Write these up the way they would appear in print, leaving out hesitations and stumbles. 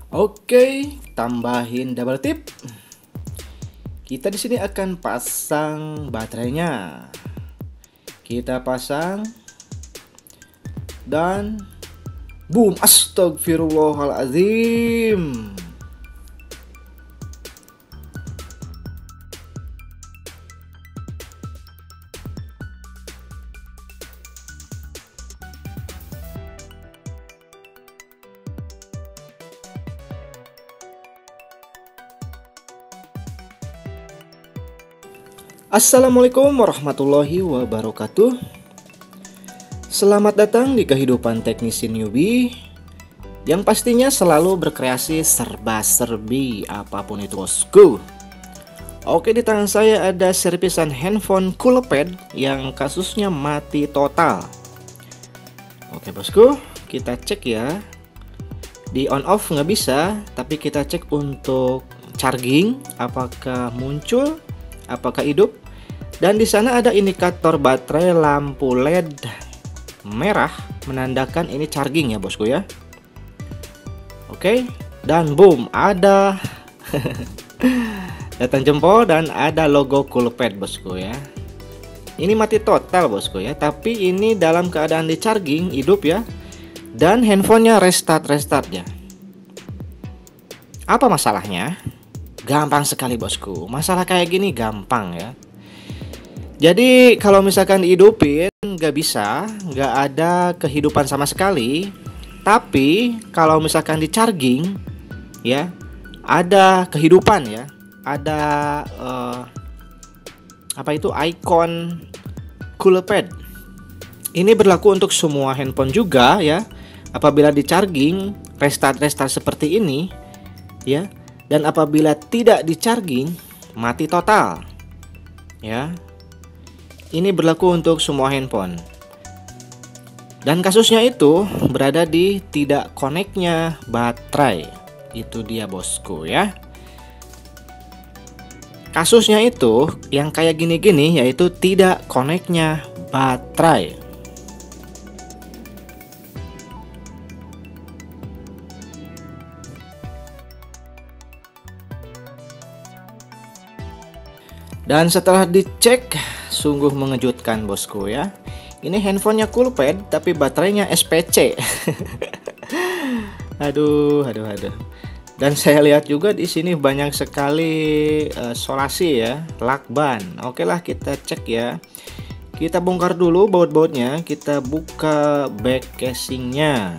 Oke, tambahin double tip. Kita di sini akan pasang baterainya. Kita pasang dan boom, astagfirullahaladzim. Assalamualaikum warahmatullahi wabarakatuh. Selamat datang di kehidupan teknisi newbie yang pastinya selalu berkreasi serba-serbi apapun itu, bosku. Oke, di tangan saya ada servisan handphone Coolpad yang kasusnya mati total. Oke bosku, kita cek ya. Di on off nggak bisa, tapi kita cek untuk charging apakah muncul, apakah hidup. Dan di sana ada indikator baterai lampu LED merah menandakan ini charging ya bosku ya. Oke, dan boom, ada datang jempol dan ada logo Coolpad bosku ya. Ini mati total bosku ya, tapi ini dalam keadaan di charging hidup ya. Dan handphonenya restart ya. Apa masalahnya? Gampang sekali bosku. Masalah kayak gini gampang ya. Jadi kalau misalkan dihidupin nggak bisa, nggak ada kehidupan sama sekali. Tapi kalau misalkan di charging ya, ada kehidupan ya. Ada apa itu, icon Coolpad. Ini berlaku untuk semua handphone juga ya. Apabila di charging restart seperti ini ya, dan apabila tidak di charging mati total ya. Ini berlaku untuk semua handphone. Dan kasusnya itu berada di tidak connect-nya baterai. Itu dia bosku ya. Kasusnya itu yang kayak gini-gini, yaitu tidak connect-nya baterai. Dan setelah dicek, sungguh mengejutkan bosku ya. Ini handphonenya Coolpad tapi baterainya SPC. Aduh. Dan saya lihat juga di sini banyak sekali solasi ya, lakban. Oke lah, kita cek ya. Kita bongkar dulu baut-bautnya, kita buka back casingnya.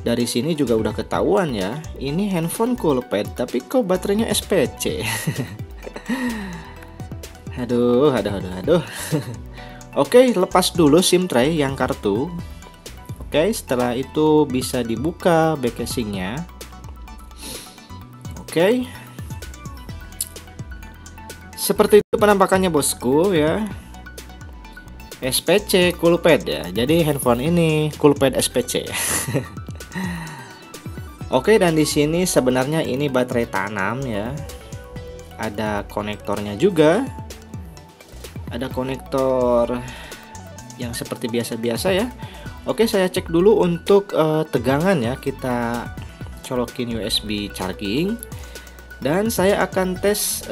Dari sini juga udah ketahuan ya, ini handphone Coolpad tapi kok baterainya SPC. Aduh. Oke, lepas dulu SIM tray yang kartu. Oke, setelah itu bisa dibuka back casingnya. Oke, seperti itu penampakannya bosku ya. SPC Coolpad ya. Jadi handphone ini Coolpad SPC. Oke, dan di sini sebenarnya ini baterai tanam ya. Ada konektornya juga. Ada konektor yang seperti biasa-biasa ya. Oke, saya cek dulu untuk tegangan ya. Kita colokin USB charging. Dan saya akan tes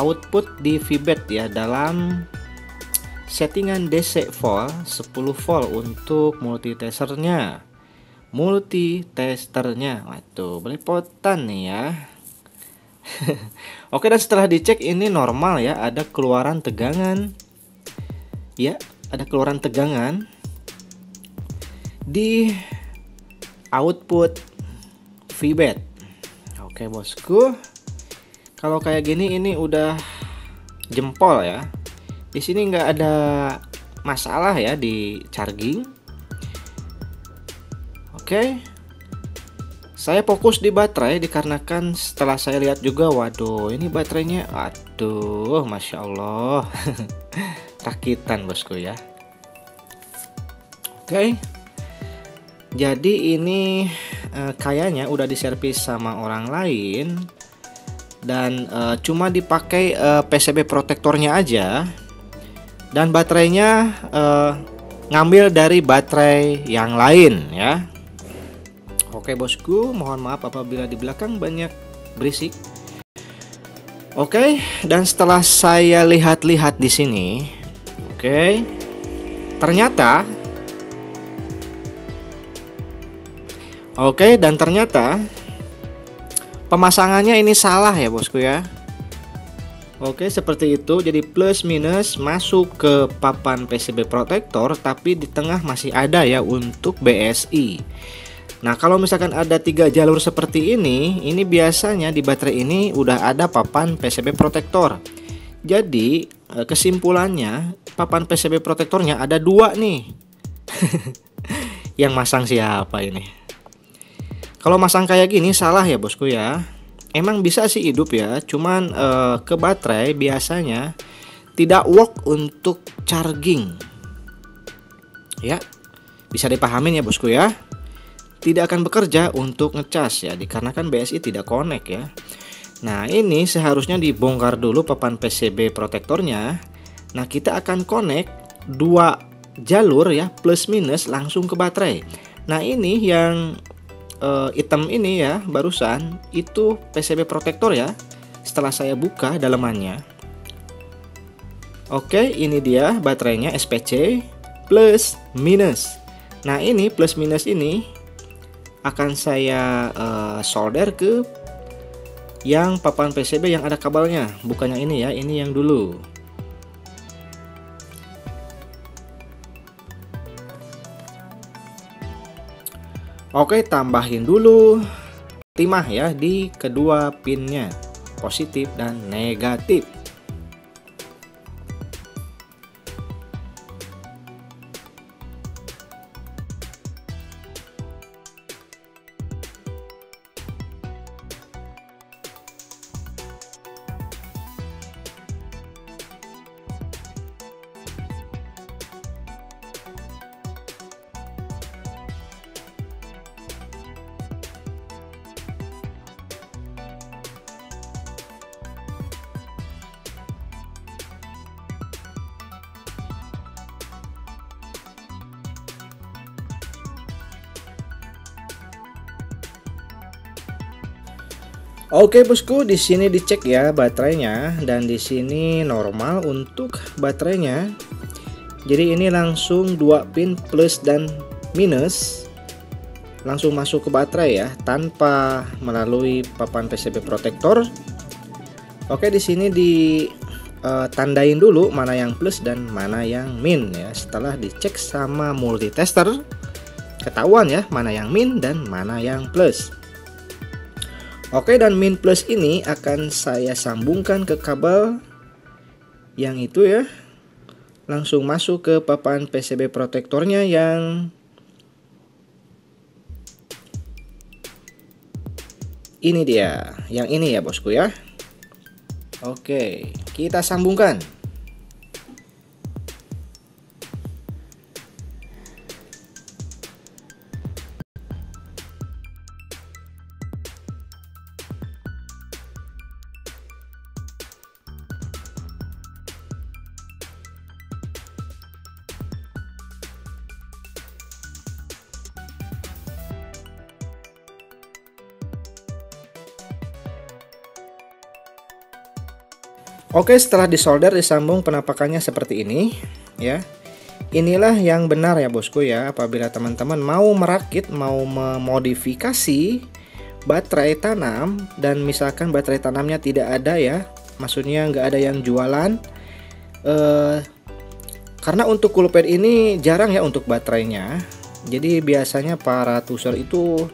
output di VBAT ya, dalam settingan DC volt 10 volt untuk multitesternya. Waduh, belepotan nih ya. Oke, dan setelah dicek ini normal ya, ada keluaran tegangan. Ya, ada keluaran tegangan di output VBAT. Oke bosku, kalau kayak gini ini udah jempol ya. Di sini nggak ada masalah ya di charging. Oke, saya fokus di baterai dikarenakan setelah saya lihat juga, waduh ini baterainya, aduh masya Allah. Rakitan bosku ya. Oke, jadi ini kayaknya udah diservis sama orang lain dan cuma dipakai PCB protektornya aja, dan baterainya ngambil dari baterai yang lain ya. Oke bosku, mohon maaf apabila di belakang banyak berisik. Oke, dan setelah saya lihat-lihat di sini, oke, ternyata pemasangannya ini salah ya bosku ya. Oke, seperti itu. Jadi plus minus masuk ke papan PCB protektor, tapi di tengah masih ada ya untuk BSI. Nah, kalau misalkan ada 3 jalur seperti ini biasanya di baterai ini udah ada papan PCB protektor. Jadi kesimpulannya papan PCB protektornya ada 2 nih. Yang masang siapa ini? Kalau masang kayak gini salah ya bosku ya. Emang bisa sih hidup ya, cuman ke baterai biasanya tidak work untuk charging. Ya, bisa dipahamin ya bosku ya. Tidak akan bekerja untuk ngecas ya, dikarenakan BSI tidak connect ya. Nah, ini seharusnya dibongkar dulu papan PCB protektornya. Nah, kita akan connect 2 jalur ya, plus minus langsung ke baterai. Nah, ini yang hitam ini ya, barusan itu PCB protektor ya. Setelah saya buka dalemannya. Oke, ini dia baterainya SPC plus minus. Nah, ini plus minus ini akan saya solder ke yang papan PCB yang ada kabelnya, bukan yang ini ya, ini yang dulu. Oke, tambahin dulu timah ya di kedua pinnya, positif dan negatif. Oke bosku, di sini dicek ya baterainya, dan di sini normal untuk baterainya. Jadi ini langsung 2 pin plus dan minus langsung masuk ke baterai ya, tanpa melalui papan PCB protektor. Oke, di sini ditandain dulu mana yang plus dan mana yang min ya. Setelah dicek sama multitester, ketahuan ya mana yang min dan mana yang plus. Oke, dan min plus ini akan saya sambungkan ke kabel yang itu ya. Langsung masuk ke papan PCB protektornya yang ini dia. Yang ini ya bosku ya. Oke, kita sambungkan. Oke, setelah disolder disambung penampakannya seperti ini ya. Inilah yang benar ya bosku ya, apabila teman-teman mau merakit, mau memodifikasi baterai tanam, dan misalkan baterai tanamnya tidak ada ya, maksudnya nggak ada yang jualan, karena untuk cool pad ini jarang ya untuk baterainya. Jadi biasanya para tuser itu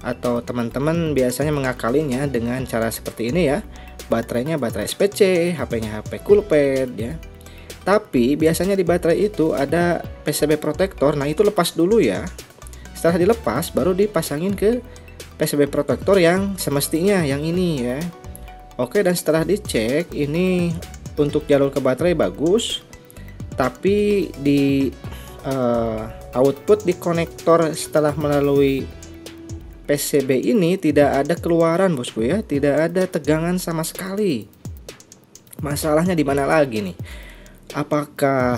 atau teman-teman biasanya mengakalinya dengan cara seperti ini ya. Baterainya baterai SPC, HP-nya HP cool pad ya. Tapi biasanya di baterai itu ada PCB protektor. Nah, itu lepas dulu ya. Setelah dilepas baru dipasangin ke PCB protektor yang semestinya, yang ini ya. Oke, dan setelah dicek ini untuk jalur ke baterai bagus. Tapi di output di konektor setelah melalui PCB ini tidak ada keluaran bosku ya, tidak ada tegangan sama sekali. Masalahnya di mana lagi nih? Apakah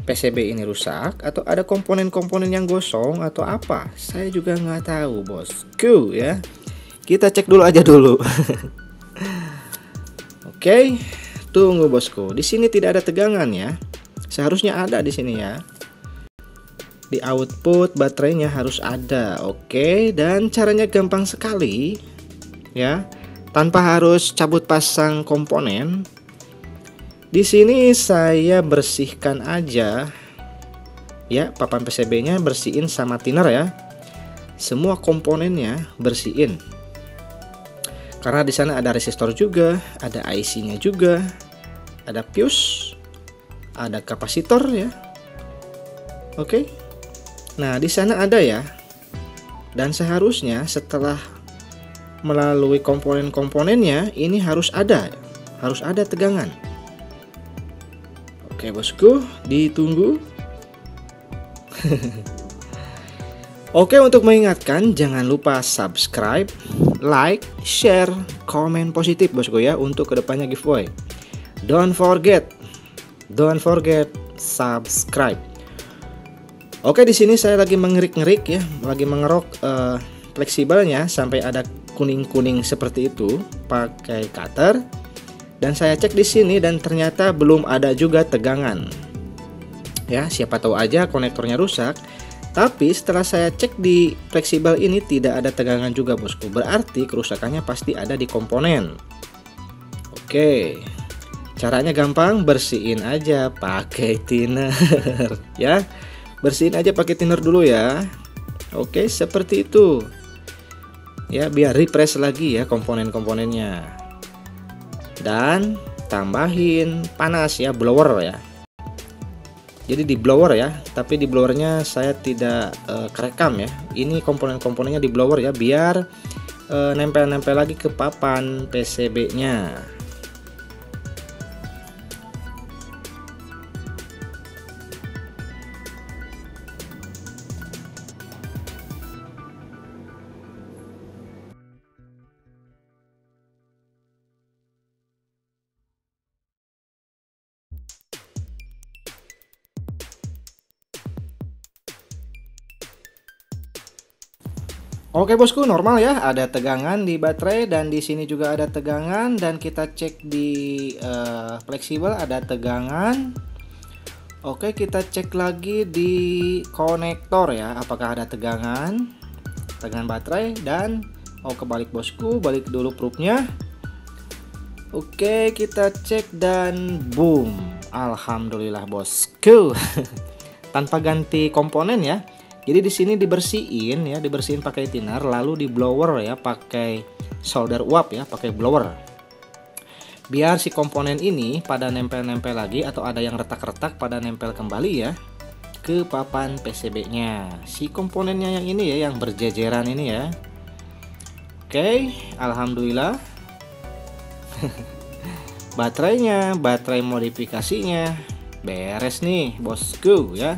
PCB ini rusak atau ada komponen-komponen yang gosong atau apa? Saya juga nggak tahu, bosku ya. Kita cek dulu aja dulu. Oke, tunggu bosku. Di sini tidak ada tegangan ya. Seharusnya ada di sini ya. Di output baterainya harus ada. Oke, dan caranya gampang sekali ya. Tanpa harus cabut pasang komponen. Di sini saya bersihkan aja ya, papan PCB-nya bersihin sama thinner ya. Semua komponennya bersihin. Karena di sana ada resistor juga, ada IC-nya juga, ada fuse, ada kapasitor ya. Oke. Nah, di sana ada ya. Dan seharusnya setelah melalui komponen-komponennya ini harus ada tegangan. Oke, bosku, ditunggu. Oke, untuk mengingatkan jangan lupa subscribe, like, share, komen positif bosku ya untuk kedepannya giveaway. Don't forget subscribe. Oke, di sini saya lagi mengerik-ngerik ya, lagi mengerok fleksibelnya sampai ada kuning-kuning seperti itu pakai cutter. Dan saya cek di sini dan ternyata belum ada juga tegangan. Ya, siapa tahu aja konektornya rusak. Tapi setelah saya cek di fleksibel ini tidak ada tegangan juga bosku. Berarti kerusakannya pasti ada di komponen. Oke. Caranya gampang, bersihin aja pakai thinner ya. Bersihin aja pakai thinner dulu ya. Oke, seperti itu. Ya, biar refresh lagi ya komponen-komponennya. Dan tambahin panas ya, blower ya. Jadi di blower ya, tapi di blowernya saya tidak kerekam ya. Ini komponen-komponennya di blower ya, biar nempel-nempel lagi ke papan PCB-nya. Oke bosku, normal ya, ada tegangan di baterai dan di sini juga ada tegangan, dan kita cek di fleksibel ada tegangan. Oke, kita cek lagi di konektor ya, apakah ada tegangan baterai. Dan kebalik bosku, balik dulu probe-nya. Oke, kita cek dan boom, alhamdulillah bosku. Tanpa ganti komponen ya. Jadi di sini dibersihin ya, dibersihin pakai thinner, lalu di blower ya pakai solder uap ya, pakai blower. Biar si komponen ini pada nempel-nempel lagi atau ada yang retak-retak pada nempel kembali ya ke papan PCB-nya. Si komponennya yang ini ya, yang berjejeran ini ya. Oke, alhamdulillah. Baterai modifikasinya beres nih bosku ya.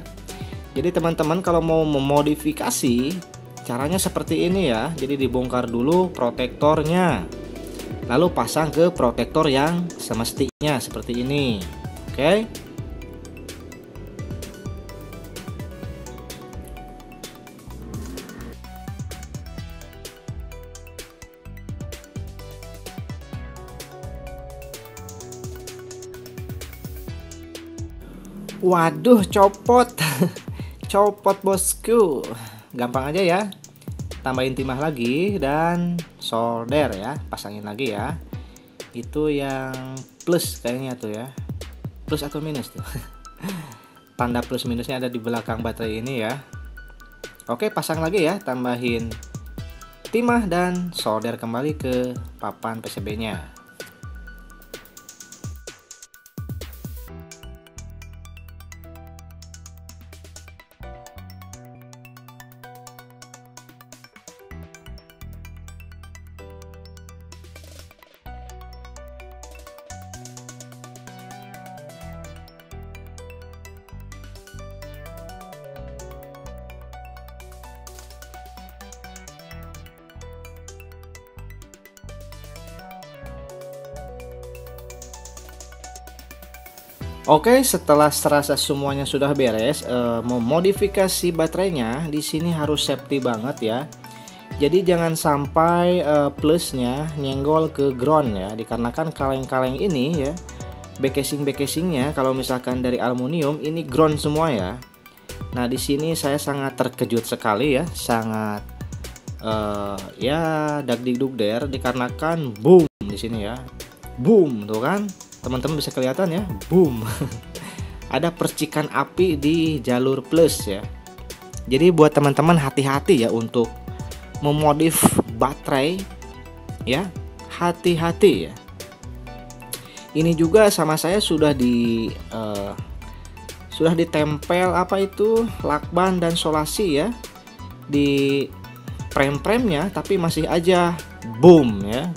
Jadi teman-teman kalau mau memodifikasi caranya seperti ini ya. Jadi dibongkar dulu protektornya, lalu pasang ke protektor yang semestinya seperti ini. Oke. Waduh, copot. Copot bosku. Gampang aja ya. Tambahin timah lagi dan solder ya, pasangin lagi ya. Itu yang plus kayaknya tuh ya. Plus atau minus tuh. Tanda plus minusnya ada di belakang baterai ini ya. Oke, pasang lagi ya, tambahin timah dan solder kembali ke papan PCB-nya. Oke, setelah serasa semuanya sudah beres, memodifikasi baterainya di sini harus safety banget ya. Jadi jangan sampai plusnya nyenggol ke ground ya, dikarenakan kaleng-kaleng ini ya, back-casing-back-casingnya kalau misalkan dari aluminium ini ground semua ya. Nah, di sini saya sangat terkejut sekali ya, sangat ya dagdikdugder dikarenakan boom di sini ya. Boom, tuh kan? Teman-teman bisa kelihatan ya, boom. Ada percikan api di jalur plus ya. Jadi buat teman-teman hati-hati ya untuk memodif baterai ya, hati-hati ya. Ini juga sama saya sudah ditempel apa itu lakban dan solasi ya di frame-framenya, tapi masih aja boom ya,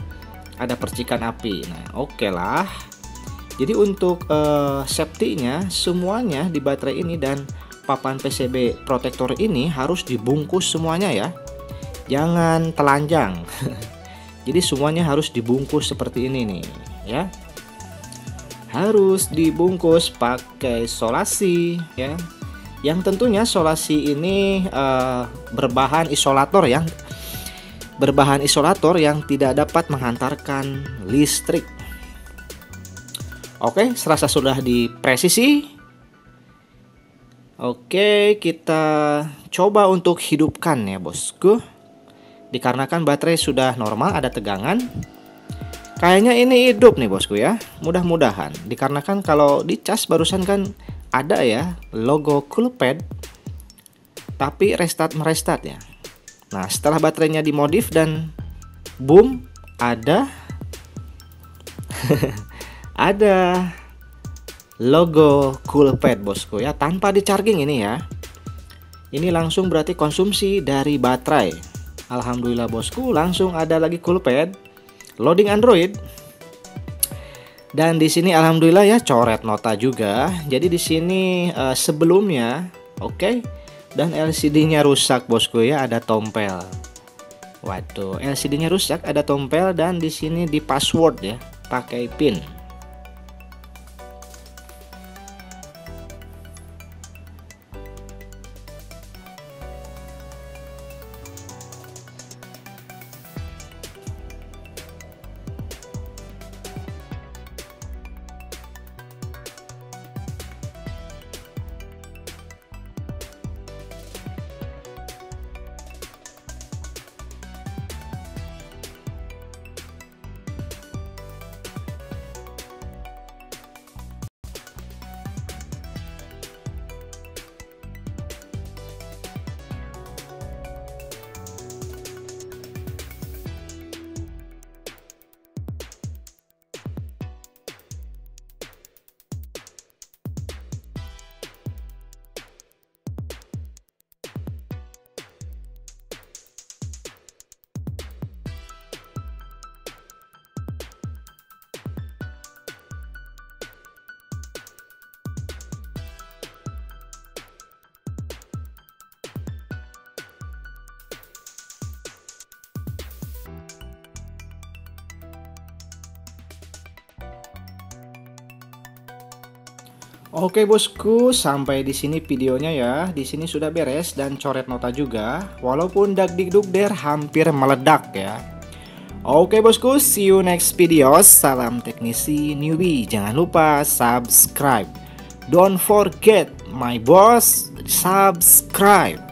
ada percikan api. Nah, oke lah. Jadi untuk safety-nya semuanya di baterai ini dan papan PCB protektor ini harus dibungkus semuanya ya. Jangan telanjang. Jadi semuanya harus dibungkus seperti ini nih ya. Harus dibungkus pakai solasi ya. Yang tentunya solasi ini berbahan isolator yang tidak dapat menghantarkan listrik. Oke, serasa sudah dipresisi. Oke, kita coba untuk hidupkan ya bosku. Dikarenakan baterai sudah normal, ada tegangan. Kayaknya ini hidup nih bosku ya. Mudah-mudahan. Dikarenakan kalau dicas barusan kan ada ya logo Coolpad, tapi merestart ya. Nah, setelah baterainya dimodif dan boom, ada ada logo Coolpad bosku ya, tanpa di charging ini ya. Ini langsung berarti konsumsi dari baterai. Alhamdulillah bosku, langsung ada lagi Coolpad, loading Android. Dan di sini alhamdulillah ya coret nota juga. Jadi di sini sebelumnya oke, dan LCD-nya rusak bosku ya, ada tompel. Waduh, LCD-nya rusak, ada tompel, dan di sini di password ya, pakai pin. Oke bosku, sampai di sini videonya ya. Di sini sudah beres dan coret nota juga. Walaupun dagdikdugder hampir meledak ya. Oke bosku, see you next video. Salam teknisi newbie. Jangan lupa subscribe. Don't forget my boss, subscribe.